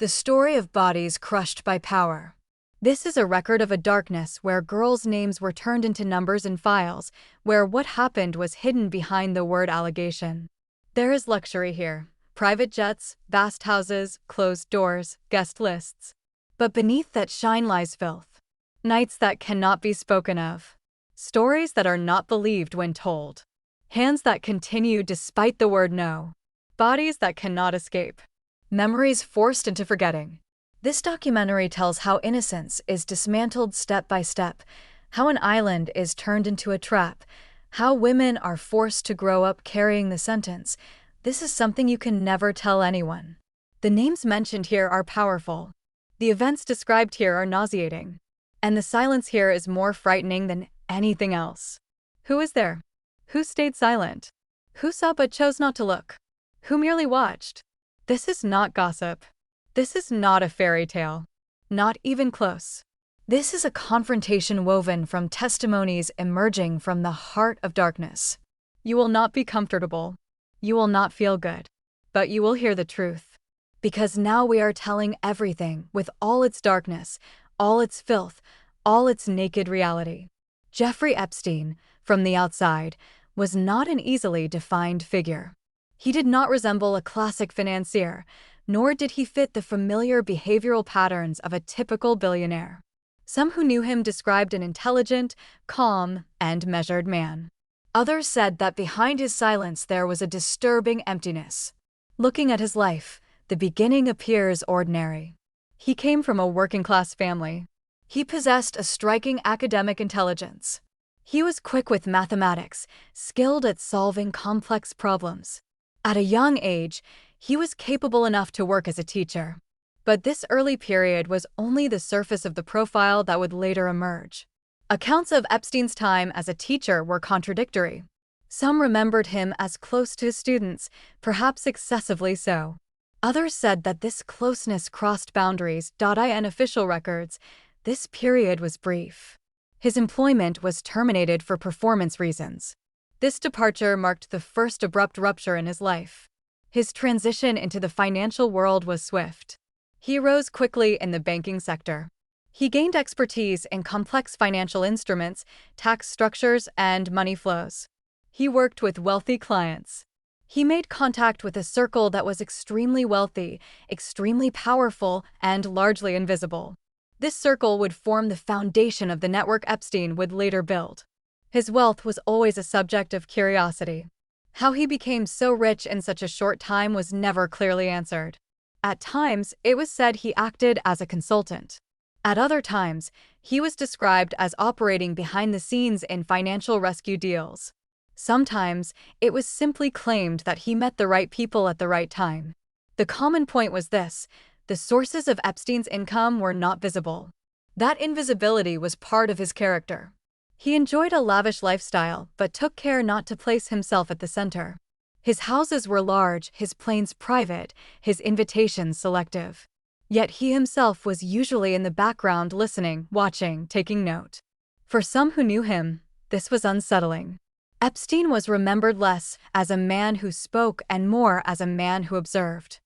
The story of bodies crushed by power. This is a record of a darkness where girls' names were turned into numbers in files, where what happened was hidden behind the word allegation. There is luxury here: private jets, vast houses, closed doors, guest lists. But beneath that shine lies filth. Nights that cannot be spoken of. Stories that are not believed when told. Hands that continue despite the word no. Bodies that cannot escape. Memories forced into forgetting. This documentary tells how innocence is dismantled step by step, how an island is turned into a trap, how women are forced to grow up carrying the sentence. This is something you can never tell anyone. The names mentioned here are powerful. The events described here are nauseating. And the silence here is more frightening than anything else. Who is there? Who stayed silent? Who saw but chose not to look? Who merely watched? This is not gossip. This is not a fairy tale. Not even close. This is a confrontation woven from testimonies emerging from the heart of darkness. You will not be comfortable. You will not feel good. But you will hear the truth. Because now we are telling everything with all its darkness, all its filth, all its naked reality. Jeffrey Epstein, from the outside, was not an easily defined figure. He did not resemble a classic financier, nor did he fit the familiar behavioral patterns of a typical billionaire. Some who knew him described an intelligent, calm, and measured man. Others said that behind his silence there was a disturbing emptiness. Looking at his life, the beginning appears ordinary. He came from a working-class family. He possessed a striking academic intelligence. He was quick with mathematics, skilled at solving complex problems. At a young age, he was capable enough to work as a teacher. But this early period was only the surface of the profile that would later emerge. Accounts of Epstein's time as a teacher were contradictory. Some remembered him as close to his students, perhaps excessively so. Others said that this closeness crossed boundaries. In official records, this period was brief. His employment was terminated for performance reasons. This departure marked the first abrupt rupture in his life. His transition into the financial world was swift. He rose quickly in the banking sector. He gained expertise in complex financial instruments, tax structures, and money flows. He worked with wealthy clients. He made contact with a circle that was extremely wealthy, extremely powerful, and largely invisible. This circle would form the foundation of the network Epstein would later build. His wealth was always a subject of curiosity. How he became so rich in such a short time was never clearly answered. At times, it was said he acted as a consultant. At other times, he was described as operating behind the scenes in financial rescue deals. Sometimes, it was simply claimed that he met the right people at the right time. The common point was this: the sources of Epstein's income were not visible. That invisibility was part of his character. He enjoyed a lavish lifestyle, but took care not to place himself at the center. His houses were large, his planes private, his invitations selective. Yet he himself was usually in the background listening, watching, taking note. For some who knew him, this was unsettling. Epstein was remembered less as a man who spoke and more as a man who observed.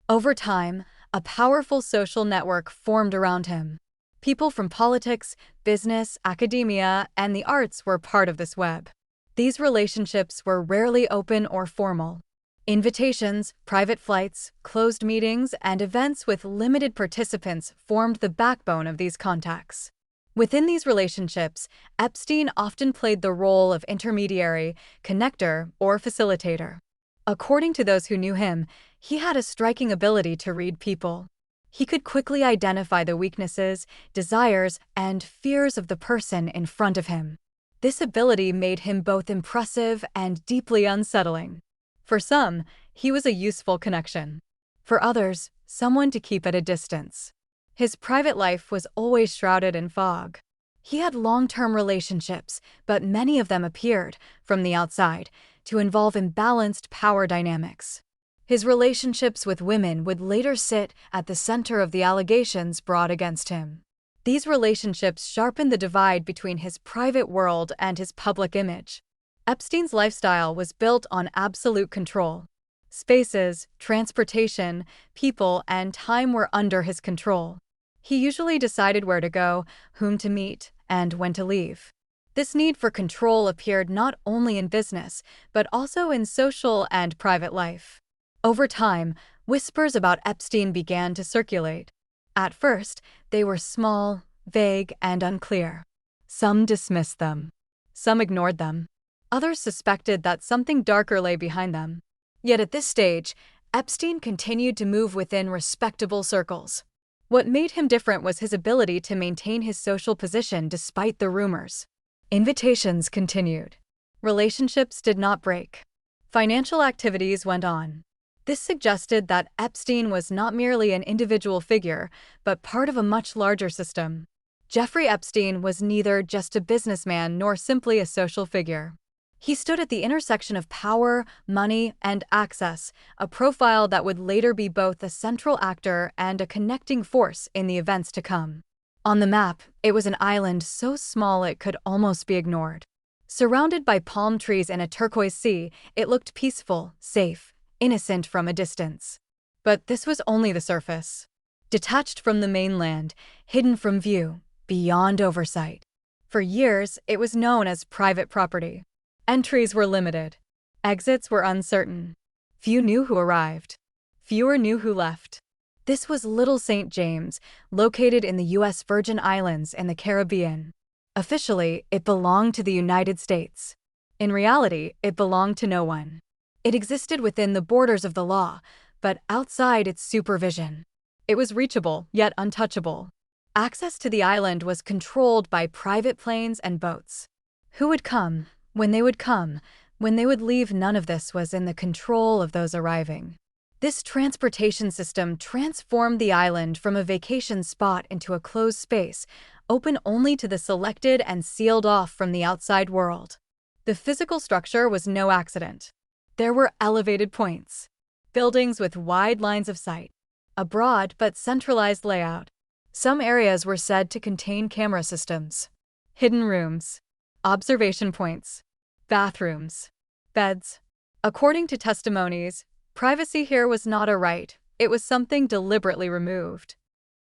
Over time, a powerful social network formed around him. People from politics, business, academia, and the arts were part of this web. These relationships were rarely open or formal. Invitations, private flights, closed meetings, and events with limited participants formed the backbone of these contacts. Within these relationships, Epstein often played the role of intermediary, connector, or facilitator. According to those who knew him, he had a striking ability to read people. He could quickly identify the weaknesses, desires, and fears of the person in front of him. This ability made him both impressive and deeply unsettling. For some, he was a useful connection. For others, someone to keep at a distance. His private life was always shrouded in fog. He had long-term relationships, but many of them appeared, from the outside, to involve imbalanced power dynamics. His relationships with women would later sit at the center of the allegations brought against him. These relationships sharpened the divide between his private world and his public image. Epstein's lifestyle was built on absolute control. Spaces, transportation, people, and time were under his control. He usually decided where to go, whom to meet, and when to leave. This need for control appeared not only in business, but also in social and private life. Over time, whispers about Epstein began to circulate. At first, they were small, vague, and unclear. Some dismissed them. Some ignored them. Others suspected that something darker lay behind them. Yet at this stage, Epstein continued to move within respectable circles. What made him different was his ability to maintain his social position despite the rumors. Invitations continued. Relationships did not break. Financial activities went on. This suggested that Epstein was not merely an individual figure, but part of a much larger system. Jeffrey Epstein was neither just a businessman nor simply a social figure. He stood at the intersection of power, money, and access, a profile that would later be both a central actor and a connecting force in the events to come. On the map, it was an island so small it could almost be ignored. Surrounded by palm trees and a turquoise sea, it looked peaceful, safe, innocent from a distance. But this was only the surface. Detached from the mainland, hidden from view, beyond oversight. For years, it was known as private property. Entries were limited. Exits were uncertain. Few knew who arrived. Fewer knew who left. This was Little St. James, located in the U.S. Virgin Islands in the Caribbean. Officially, it belonged to the United States. In reality, it belonged to no one. It existed within the borders of the law, but outside its supervision. It was reachable, yet untouchable. Access to the island was controlled by private planes and boats. Who would come? When they would come, when they would leave, none of this was in the control of those arriving. This transportation system transformed the island from a vacation spot into a closed space, open only to the selected and sealed off from the outside world. The physical structure was no accident. There were elevated points, buildings with wide lines of sight, a broad but centralized layout. Some areas were said to contain camera systems, hidden rooms, observation points, bathrooms, beds. According to testimonies, privacy here was not a right, it was something deliberately removed.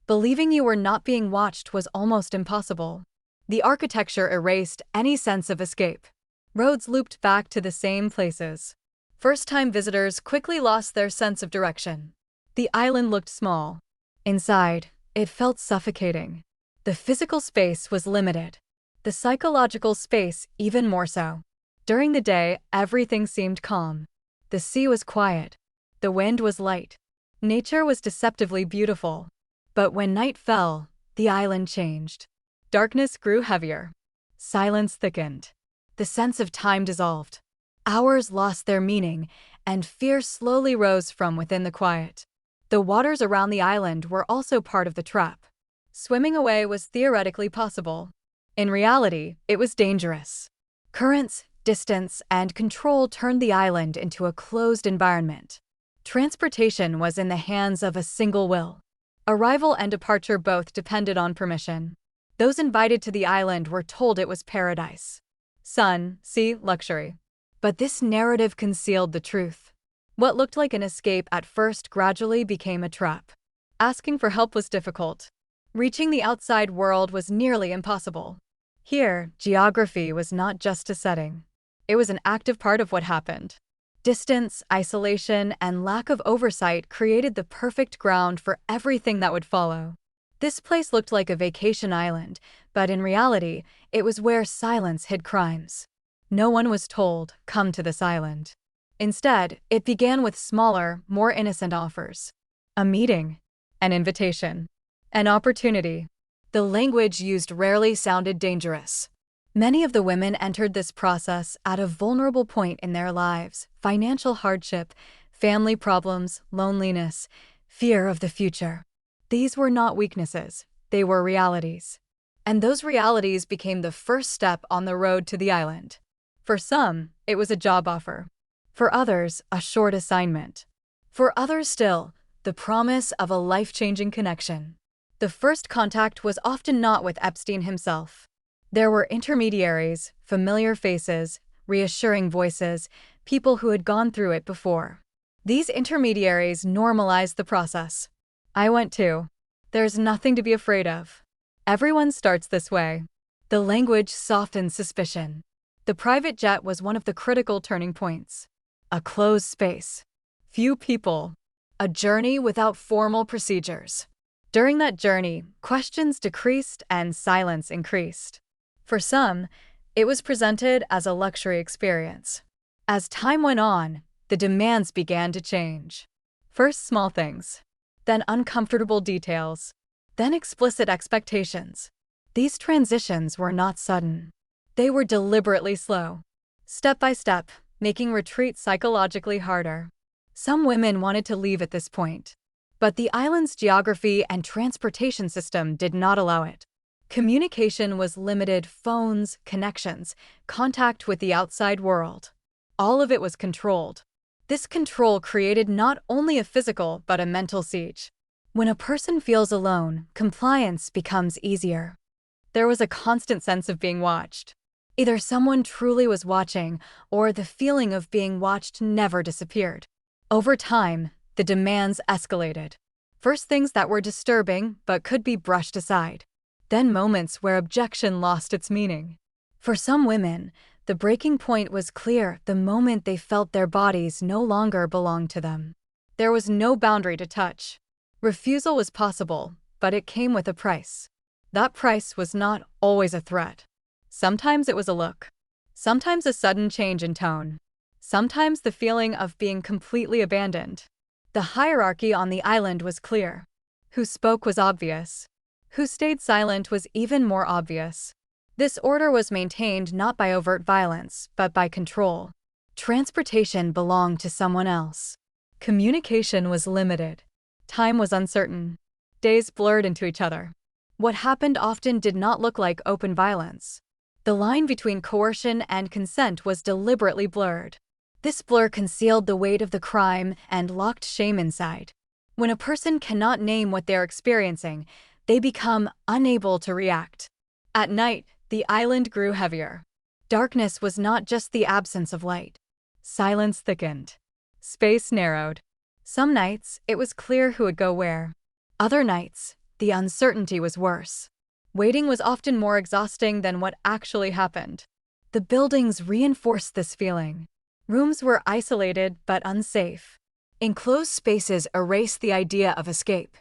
Believing you were not being watched was almost impossible. The architecture erased any sense of escape. Roads looped back to the same places. First-time visitors quickly lost their sense of direction. The island looked small. Inside, it felt suffocating. The physical space was limited. The psychological space even more so. During the day, everything seemed calm. The sea was quiet. The wind was light. Nature was deceptively beautiful. But when night fell, the island changed. Darkness grew heavier. Silence thickened. The sense of time dissolved. Hours lost their meaning, and fear slowly rose from within the quiet. The waters around the island were also part of the trap. Swimming away was theoretically possible. In reality, it was dangerous. Currents, distance, and control turned the island into a closed environment. Transportation was in the hands of a single will. Arrival and departure both depended on permission. Those invited to the island were told it was paradise. Sun, sea, luxury. But this narrative concealed the truth. What looked like an escape at first gradually became a trap. Asking for help was difficult. Reaching the outside world was nearly impossible. Here, geography was not just a setting. It was an active part of what happened. Distance, isolation, and lack of oversight created the perfect ground for everything that would follow. This place looked like a vacation island, but in reality, it was where silence hid crimes. No one was told, "Come to this island." Instead, it began with smaller, more innocent offers. A meeting, an invitation, an opportunity. The language used rarely sounded dangerous. Many of the women entered this process at a vulnerable point in their lives: financial hardship, family problems, loneliness, fear of the future. These were not weaknesses, they were realities. And those realities became the first step on the road to the island. For some, it was a job offer. For others, a short assignment. For others still, the promise of a life-changing connection. The first contact was often not with Epstein himself. There were intermediaries, familiar faces, reassuring voices, people who had gone through it before. These intermediaries normalized the process. I went too. There's nothing to be afraid of. Everyone starts this way. The language softened suspicion. The private jet was one of the critical turning points. A closed space. Few people. A journey without formal procedures. During that journey, questions decreased and silence increased. For some, it was presented as a luxury experience. As time went on, the demands began to change. First small things, then uncomfortable details, then explicit expectations. These transitions were not sudden. They were deliberately slow. Step by step, making retreat psychologically harder. Some women wanted to leave at this point, but the island's geography and transportation system did not allow it. Communication was limited: phones, connections, contact with the outside world. All of it was controlled. This control created not only a physical but a mental siege. When a person feels alone, compliance becomes easier. There was a constant sense of being watched. Either someone truly was watching, or the feeling of being watched never disappeared. Over time, the demands escalated. First things that were disturbing but could be brushed aside. Then moments where objection lost its meaning. For some women, the breaking point was clear the moment they felt their bodies no longer belonged to them. There was no boundary to touch. Refusal was possible, but it came with a price. That price was not always a threat. Sometimes it was a look. Sometimes a sudden change in tone. Sometimes the feeling of being completely abandoned. The hierarchy on the island was clear. Who spoke was obvious. Who stayed silent was even more obvious. This order was maintained not by overt violence, but by control. Transportation belonged to someone else. Communication was limited. Time was uncertain. Days blurred into each other. What happened often did not look like open violence. The line between coercion and consent was deliberately blurred. This blur concealed the weight of the crime and locked shame inside. When a person cannot name what they're experiencing, they become unable to react. At night, the island grew heavier. Darkness was not just the absence of light. Silence thickened. Space narrowed. Some nights, it was clear who would go where. Other nights, the uncertainty was worse. Waiting was often more exhausting than what actually happened. The buildings reinforced this feeling. Rooms were isolated but unsafe. Enclosed spaces erased the idea of escape.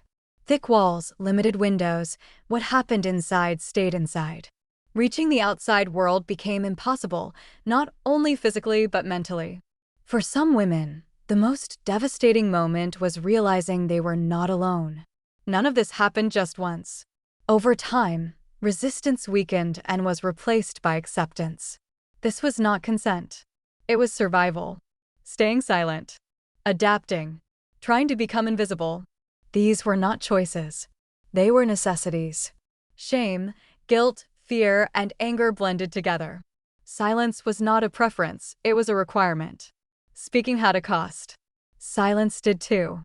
Thick walls, limited windows, what happened inside stayed inside. Reaching the outside world became impossible, not only physically but mentally. For some women, the most devastating moment was realizing they were not alone. None of this happened just once. Over time, resistance weakened and was replaced by acceptance. This was not consent. It was survival. Staying silent. Adapting. Trying to become invisible. These were not choices. They were necessities. Shame, guilt, fear, and anger blended together. Silence was not a preference, it was a requirement. Speaking had a cost. Silence did too.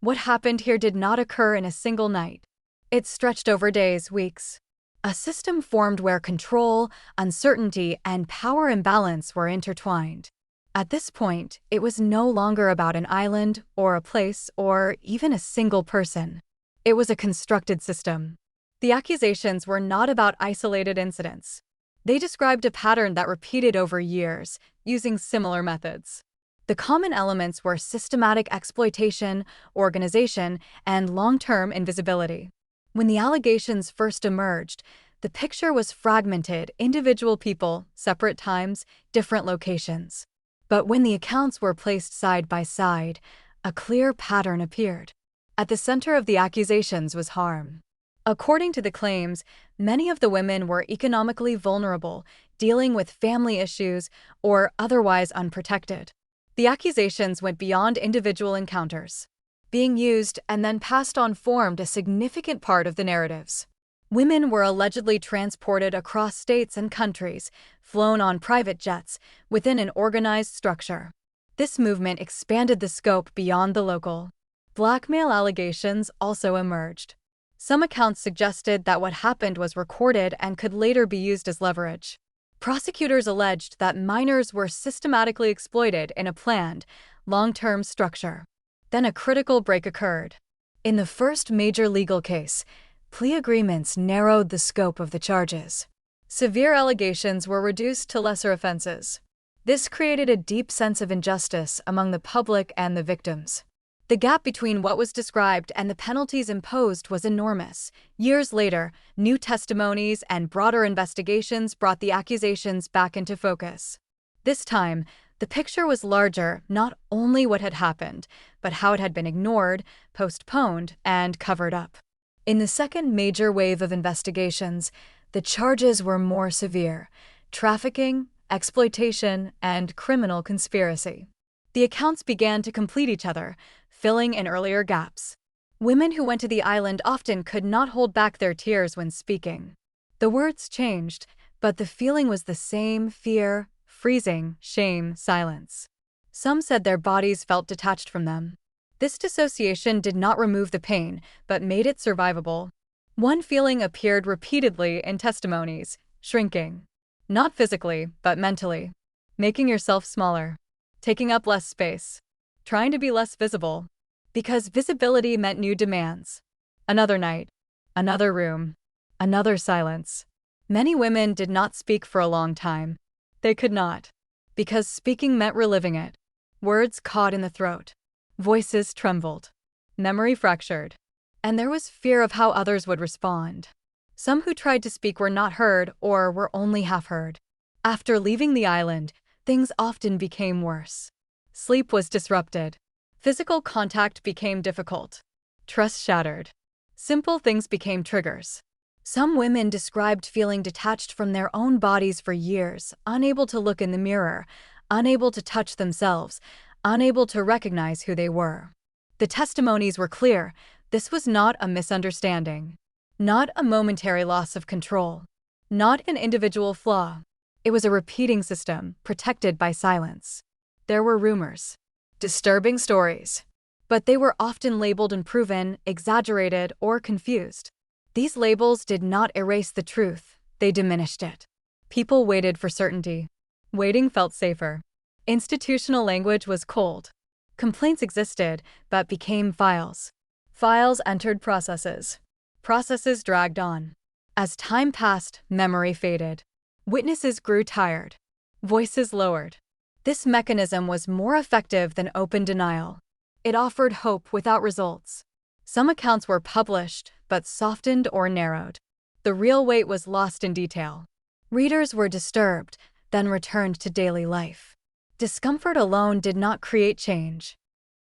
What happened here did not occur in a single night. It stretched over days, weeks. A system formed where control, uncertainty, and power imbalance were intertwined. At this point, it was no longer about an island, or a place, or even a single person. It was a constructed system. The accusations were not about isolated incidents. They described a pattern that repeated over years, using similar methods. The common elements were systematic exploitation, organization, and long-term invisibility. When the allegations first emerged, the picture was fragmented: individual people, separate times, different locations. But when the accounts were placed side by side, a clear pattern appeared. At the center of the accusations was harm. According to the claims, many of the women were economically vulnerable, dealing with family issues, or otherwise unprotected. The accusations went beyond individual encounters. Being used and then passed on formed a significant part of the narratives. Women were allegedly transported across states and countries, flown on private jets, within an organized structure. This movement expanded the scope beyond the local. Blackmail allegations also emerged. Some accounts suggested that what happened was recorded and could later be used as leverage. Prosecutors alleged that minors were systematically exploited in a planned, long-term structure. Then a critical break occurred. In the first major legal case, plea agreements narrowed the scope of the charges. Severe allegations were reduced to lesser offenses. This created a deep sense of injustice among the public and the victims. The gap between what was described and the penalties imposed was enormous. Years later, new testimonies and broader investigations brought the accusations back into focus. This time, the picture was larger, not only what had happened, but how it had been ignored, postponed, and covered up. In the second major wave of investigations, the charges were more severe: trafficking, exploitation, and criminal conspiracy. The accounts began to complete each other, filling in earlier gaps. Women who went to the island often could not hold back their tears when speaking. The words changed, but the feeling was the same: fear, freezing, shame, silence. Some said their bodies felt detached from them. This dissociation did not remove the pain, but made it survivable. One feeling appeared repeatedly in testimonies: shrinking. Not physically, but mentally. Making yourself smaller. Taking up less space. Trying to be less visible. Because visibility meant new demands. Another night. Another room. Another silence. Many women did not speak for a long time. They could not. Because speaking meant reliving it. Words caught in the throat. Voices trembled. Memory fractured. And there was fear of how others would respond. Some who tried to speak were not heard or were only half heard. After leaving the island, things often became worse. Sleep was disrupted. Physical contact became difficult. Trust shattered. Simple things became triggers. Some women described feeling detached from their own bodies for years, unable to look in the mirror, unable to touch themselves, unable to recognize who they were. The testimonies were clear: this was not a misunderstanding. Not a momentary loss of control. Not an individual flaw. It was a repeating system, protected by silence. There were rumors. Disturbing stories. But they were often labeled unproven, exaggerated, or confused. These labels did not erase the truth, they diminished it. People waited for certainty. Waiting felt safer. Institutional language was cold. Complaints existed, but became files. Files entered processes. Processes dragged on. As time passed, memory faded. Witnesses grew tired. Voices lowered. This mechanism was more effective than open denial. It offered hope without results. Some accounts were published, but softened or narrowed. The real weight was lost in detail. Readers were disturbed, then returned to daily life. Discomfort alone did not create change.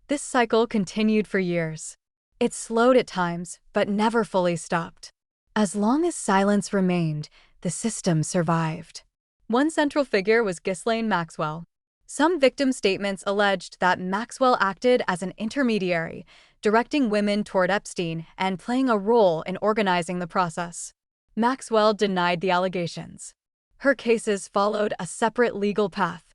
This cycle continued for years. It slowed at times, but never fully stopped. As long as silence remained, the system survived. One central figure was Ghislaine Maxwell. Some victim statements alleged that Maxwell acted as an intermediary, directing women toward Epstein and playing a role in organizing the process. Maxwell denied the allegations. Her cases followed a separate legal path.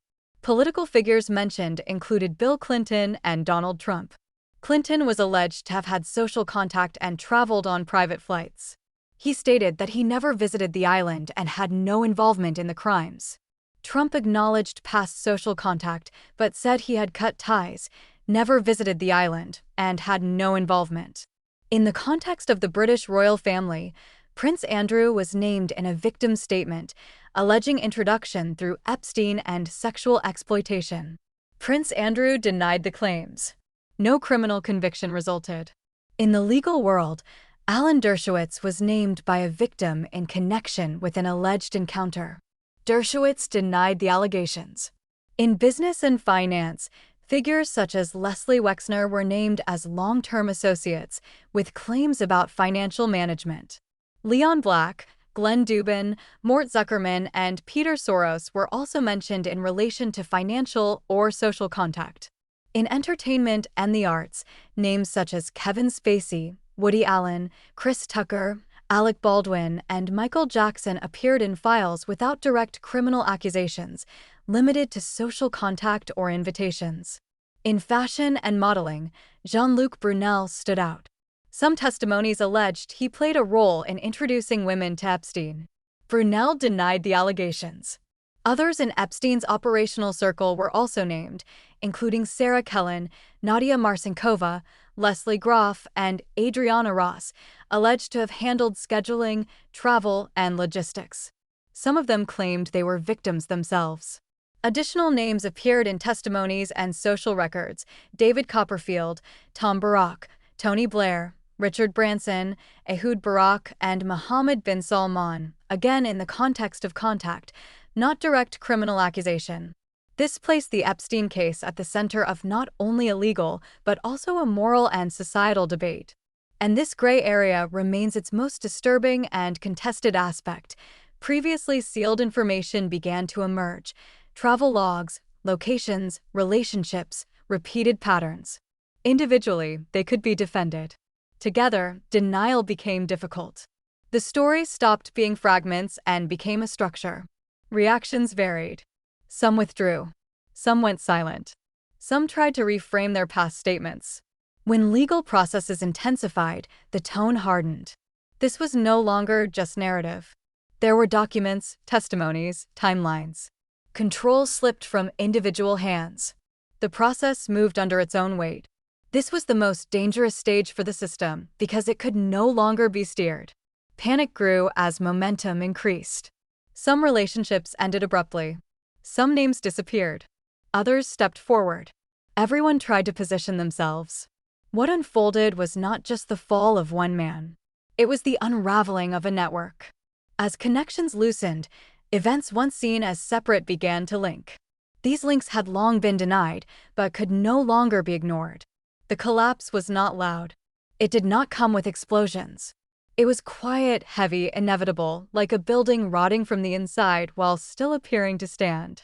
Political figures mentioned included Bill Clinton and Donald Trump. Clinton was alleged to have had social contact and traveled on private flights. He stated that he never visited the island and had no involvement in the crimes. Trump acknowledged past social contact, but said he had cut ties, never visited the island, and had no involvement. In the context of the British royal family, Prince Andrew was named in a victim statement, alleging introduction through Epstein and sexual exploitation. Prince Andrew denied the claims. No criminal conviction resulted. In the legal world, Alan Dershowitz was named by a victim in connection with an alleged encounter. Dershowitz denied the allegations. In business and finance, figures such as Leslie Wexner were named as long-term associates with claims about financial management. Leon Black, Glenn Dubin, Mort Zuckerman, and Peter Soros were also mentioned in relation to financial or social contact. In entertainment and the arts, names such as Kevin Spacey, Woody Allen, Chris Tucker, Alec Baldwin, and Michael Jackson appeared in files without direct criminal accusations, limited to social contact or invitations. In fashion and modeling, Jean-Luc Brunel stood out. Some testimonies alleged he played a role in introducing women to Epstein. Brunel denied the allegations. Others in Epstein's operational circle were also named, including Sarah Kellen, Nadia Marcinkova, Leslie Groff, and Adriana Ross, alleged to have handled scheduling, travel, and logistics. Some of them claimed they were victims themselves. Additional names appeared in testimonies and social records: David Copperfield, Tom Barak, Tony Blair, Richard Branson, Ehud Barak, and Mohammed bin Salman, again in the context of contact, not direct criminal accusation. This placed the Epstein case at the center of not only a legal, but also a moral and societal debate. And this gray area remains its most disturbing and contested aspect. Previously sealed information began to emerge: travel logs, locations, relationships, repeated patterns. Individually, they could be defended. Together, denial became difficult. The story stopped being fragments and became a structure. Reactions varied. Some withdrew. Some went silent. Some tried to reframe their past statements. When legal processes intensified, the tone hardened. This was no longer just narrative. There were documents, testimonies, timelines. Control slipped from individual hands. The process moved under its own weight. This was the most dangerous stage for the system because it could no longer be steered. Panic grew as momentum increased. Some relationships ended abruptly. Some names disappeared. Others stepped forward. Everyone tried to position themselves. What unfolded was not just the fall of one man. It was the unraveling of a network. As connections loosened, events once seen as separate began to link. These links had long been denied, but could no longer be ignored. The collapse was not loud. It did not come with explosions. It was quiet, heavy, inevitable, like a building rotting from the inside while still appearing to stand.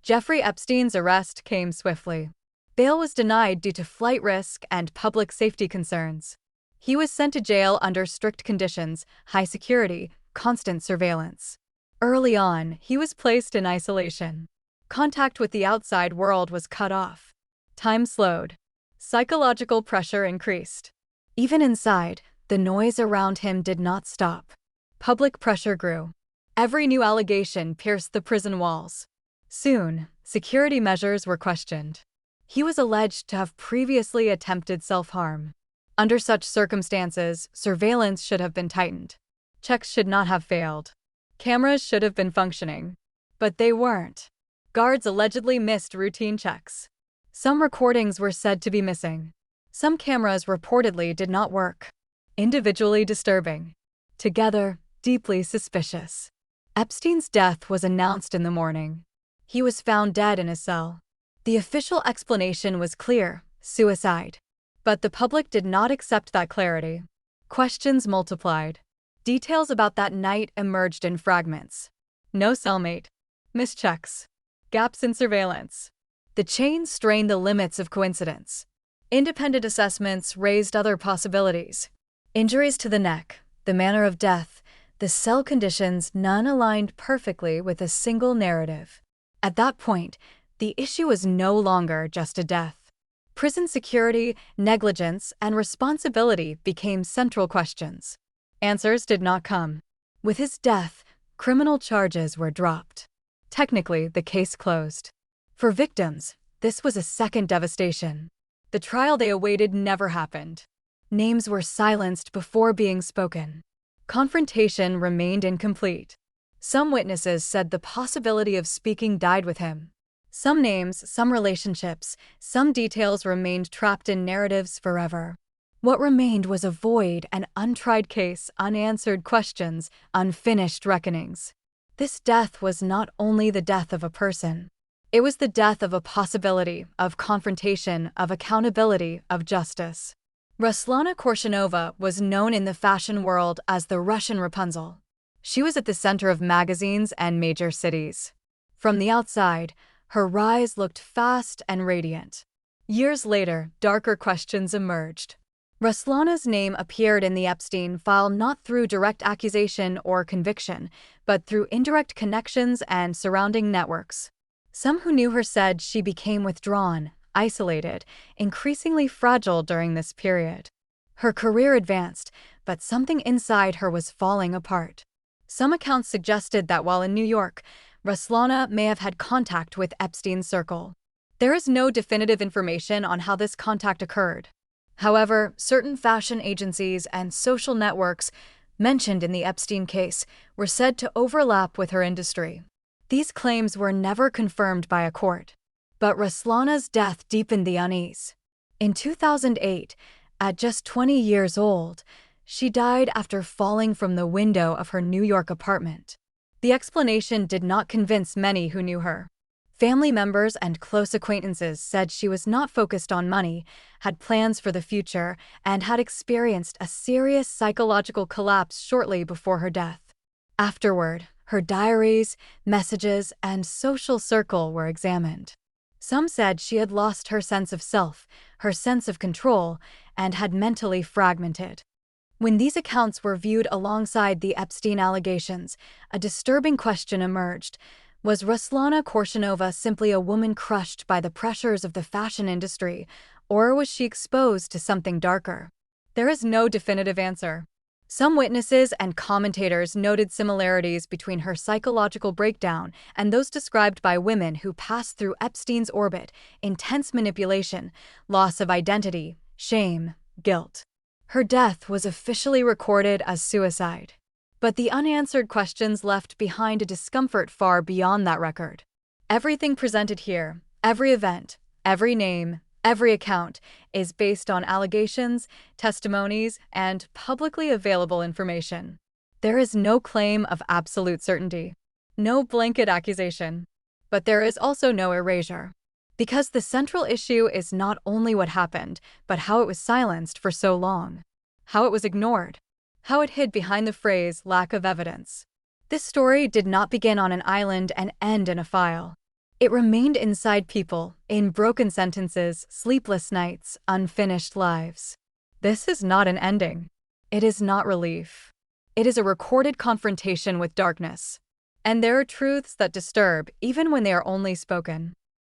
Jeffrey Epstein's arrest came swiftly. Bail was denied due to flight risk and public safety concerns. He was sent to jail under strict conditions: high security, constant surveillance. Early on, he was placed in isolation. Contact with the outside world was cut off. Time slowed. Psychological pressure increased. Even inside, the noise around him did not stop. Public pressure grew. Every new allegation pierced the prison walls. Soon, security measures were questioned. He was alleged to have previously attempted self-harm. Under such circumstances, surveillance should have been tightened. Checks should not have failed. Cameras should have been functioning. But they weren't. Guards allegedly missed routine checks. Some recordings were said to be missing. Some cameras reportedly did not work. Individually disturbing. Together, deeply suspicious. Epstein's death was announced in the morning. He was found dead in his cell. The official explanation was clear: suicide. But the public did not accept that clarity. Questions multiplied. Details about that night emerged in fragments. No cellmate. Missed checks. Gaps in surveillance. The chain strained the limits of coincidence. Independent assessments raised other possibilities. Injuries to the neck, the manner of death, the cell conditions, none aligned perfectly with a single narrative. At that point, the issue was no longer just a death. Prison security, negligence, and responsibility became central questions. Answers did not come. With his death, criminal charges were dropped. Technically, the case closed. For victims, this was a second devastation. The trial they awaited never happened. Names were silenced before being spoken. Confrontation remained incomplete. Some witnesses said the possibility of speaking died with him. Some names, some relationships, some details remained trapped in narratives forever. What remained was a void, an untried case, unanswered questions, unfinished reckonings. This death was not only the death of a person. It was the death of a possibility, of confrontation, of accountability, of justice. Ruslana Korshenova was known in the fashion world as the Russian Rapunzel. She was at the center of magazines and major cities. From the outside, her rise looked fast and radiant. Years later, darker questions emerged. Ruslana's name appeared in the Epstein file not through direct accusation or conviction, but through indirect connections and surrounding networks. Some who knew her said she became withdrawn, isolated, increasingly fragile during this period. Her career advanced, but something inside her was falling apart. Some accounts suggested that while in New York, Ruslana may have had contact with Epstein's circle. There is no definitive information on how this contact occurred. However, certain fashion agencies and social networks mentioned in the Epstein case were said to overlap with her industry. These claims were never confirmed by a court. But Ruslana's death deepened the unease. In 2008, at just 20 years old, she died after falling from the window of her New York apartment. The explanation did not convince many who knew her. Family members and close acquaintances said she was not focused on money, had plans for the future, and had experienced a serious psychological collapse shortly before her death. Afterward, her diaries, messages, and social circle were examined. Some said she had lost her sense of self, her sense of control, and had mentally fragmented. When these accounts were viewed alongside the Epstein allegations, a disturbing question emerged. Was Ruslana Korshenova simply a woman crushed by the pressures of the fashion industry, or was she exposed to something darker? There is no definitive answer. Some witnesses and commentators noted similarities between her psychological breakdown and those described by women who passed through Epstein's orbit: intense manipulation, loss of identity, shame, guilt. Her death was officially recorded as suicide. But the unanswered questions left behind a discomfort far beyond that record. Everything presented here, every event, every name, every account, is based on allegations, testimonies, and publicly available information. There is no claim of absolute certainty, no blanket accusation. But there is also no erasure. Because the central issue is not only what happened, but how it was silenced for so long, how it was ignored, how it hid behind the phrase lack of evidence. This story did not begin on an island and end in a file. It remained inside people, in broken sentences, sleepless nights, unfinished lives. This is not an ending. It is not relief. It is a recorded confrontation with darkness. And there are truths that disturb even when they are only spoken.